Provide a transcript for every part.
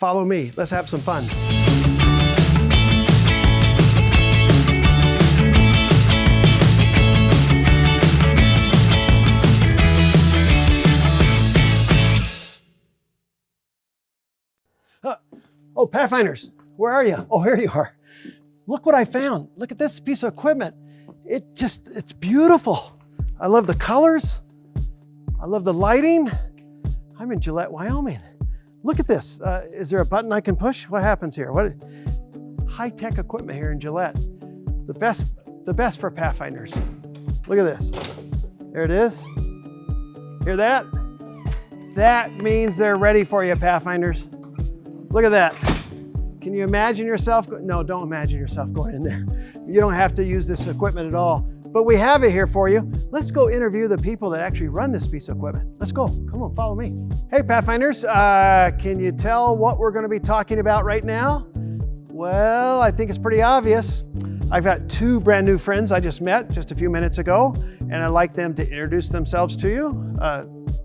follow me. Let's have some fun. Oh, Pathfinders, where are you? Oh, here you are. Look what I found. Look at this piece of equipment. It's beautiful. I love the colors. I love the lighting. I'm in Gillette, Wyoming. Look at this. Is there a button I can push? What happens here? What high-tech equipment here in Gillette. The best for Pathfinders. Look at this. There it is. Hear that? That means they're ready for you, Pathfinders. Look at that. Can you imagine yourself? No, don't imagine yourself going in there. You don't have to use this equipment at all, but we have it here for you. Let's go interview the people that actually run this piece of equipment. Let's go. Come on, follow me. Hey, Pathfinders, can you tell what we're going to be talking about right now? Well, I think it's pretty obvious. I've got two brand new friends I just met just a few minutes ago, and I'd like them to introduce themselves to you.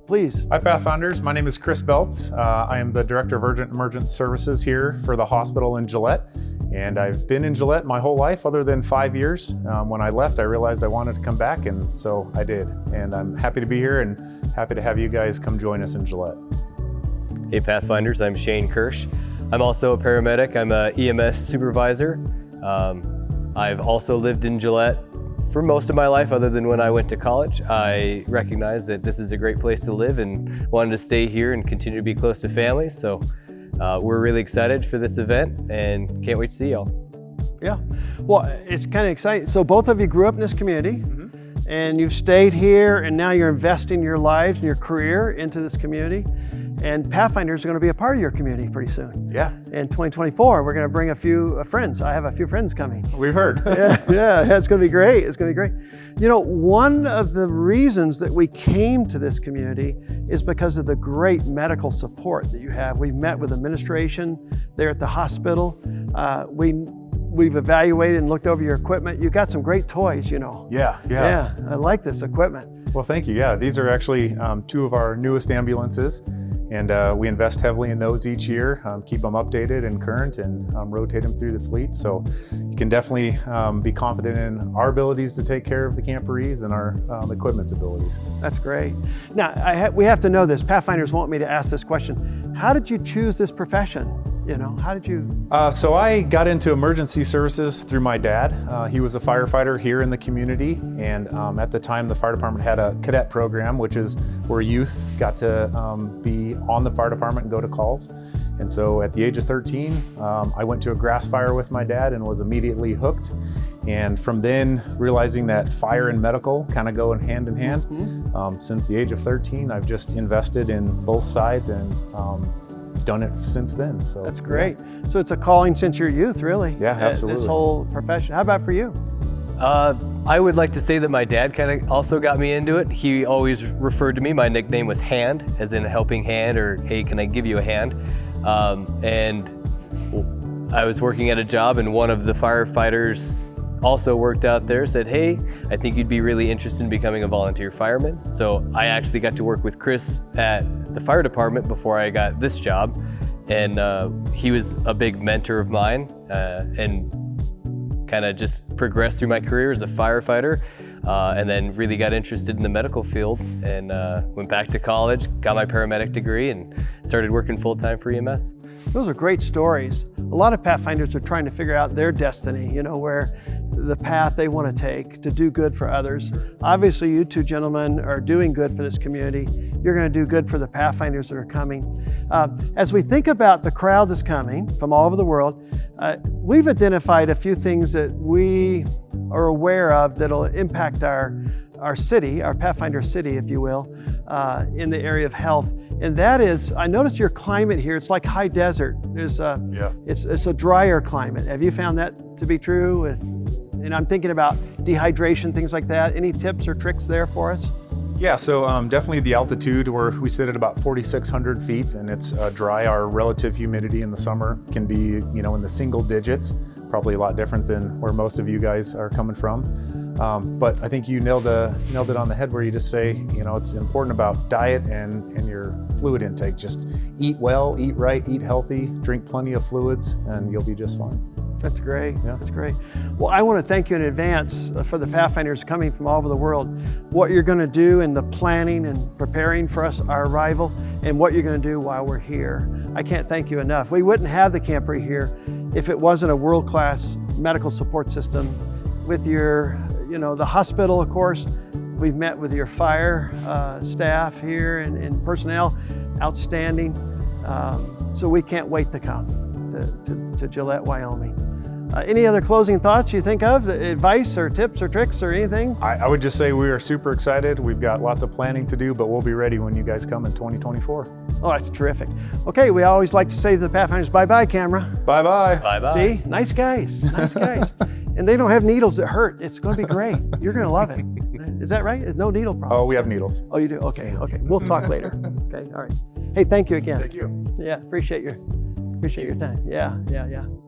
Please. Hi, Pathfinders. My name is Chris Beltz. I am the Director of Urgent Emergent Services here for the hospital in Gillette. And I've been in Gillette my whole life, other than 5 years. When I left, I realized I wanted to come back, and so I did. And I'm happy to be here and happy to have you guys come join us in Gillette. Hey, Pathfinders. I'm Shane Kirsch. I'm also a paramedic. I'm a EMS supervisor. I've also lived in Gillette for most of my life, other than when I went to college. I recognize that this is a great place to live and wanted to stay here and continue to be close to family. So we're really excited for this event and can't wait to see y'all. Yeah, well, it's kind of exciting. So both of you grew up in this community and you've stayed here, and now you're investing your lives and your career into this community. And Pathfinders are going to be a part of your community pretty soon. Yeah. In 2024, we're going to bring a few friends. I have a few friends coming. We've heard. yeah, it's going to be great. It's going to be great. You know, one of the reasons that we came to this community is because of the great medical support that you have. We've met with administration there at the hospital. We've evaluated and looked over your equipment. You've got some great toys, you know. Yeah. Yeah, I like this equipment. Well, thank you. Yeah, these are actually two of our newest ambulances. And we invest heavily in those each year, keep them updated and current, and rotate them through the fleet. So you can definitely be confident in our abilities to take care of the camperees and our equipment's abilities. That's great. Now, we have to know this. Pathfinders want me to ask this question. How did you choose this profession? You know, how did you? So I got into emergency services through my dad. He was a firefighter here in the community, and at the time the fire department had a cadet program, which is where youth got to be on the fire department and go to calls. And so at the age of 13, I went to a grass fire with my dad and was immediately hooked. And from then, realizing that fire and medical kind of go hand in hand, since the age of 13, I've just invested in both sides and done it since then. So that's great. Yeah. So it's a calling since your youth, really. Yeah, absolutely. This whole profession. How about for you? I would like to say that my dad kind of also got me into it. He always referred to me, my nickname was Hand, as in a helping hand, or hey, can I give you a hand? And I was working at a job, and one of the firefighters also worked out there, said, hey, I think you'd be really interested in becoming a volunteer fireman. So I actually got to work with Chris at the fire department before I got this job. And he was a big mentor of mine and kind of just progressed through my career as a firefighter. And then really got interested in the medical field and went back to college, got my paramedic degree, and started working full-time for EMS. Those are great stories. A lot of Pathfinders are trying to figure out their destiny, you know, where the path they want to take to do good for others. Obviously, you two gentlemen are doing good for this community. You're going to do good for the Pathfinders that are coming. As we think about the crowd that's coming from all over the world, we've identified a few things that we are aware of that'll impact our city, our Pathfinder city, if you will, in the area of health. And that is, I noticed your climate here, it's like high desert. There's it's a drier climate. Have you found that to be true? And I'm thinking about dehydration, things like that. Any tips or tricks there for us? Yeah, so definitely the altitude, where we sit at about 4,600 feet, and it's dry. Our relative humidity in the summer can be, in the single digits. probably a lot different than where most of you guys are coming from. But I think you nailed it on the head where you just say, you know, it's important about diet and your fluid intake. Just eat well, eat right, eat healthy, drink plenty of fluids, and you'll be just fine. That's great. Yeah. That's great. Well, I want to thank you in advance for the Pathfinders coming from all over the world. What you're going to do in the planning and preparing for us, our arrival, and what you're going to do while we're here. I can't thank you enough. We wouldn't have the camper here if it wasn't a world-class medical support system with your, you know, the hospital, of course. We've met with your fire staff here and personnel, outstanding. So we can't wait to come to Gillette, Wyoming. Any other closing thoughts you think of, advice or tips or tricks or anything? I would just say we are super excited. We've got lots of planning to do, but we'll be ready when you guys come in 2024. Oh, that's terrific. Okay, we always like to say to the Pathfinders, bye-bye, camera. Bye-bye. Bye-bye. See, nice guys, nice guys. And they don't have needles that hurt. It's going to be great. You're going to love it. Is that right? There's no needle problem. Oh, we have needles. Oh, you do? Okay. We'll talk later. Okay, all right. Hey, thank you again. Thank you. Yeah, appreciate your time. Yeah.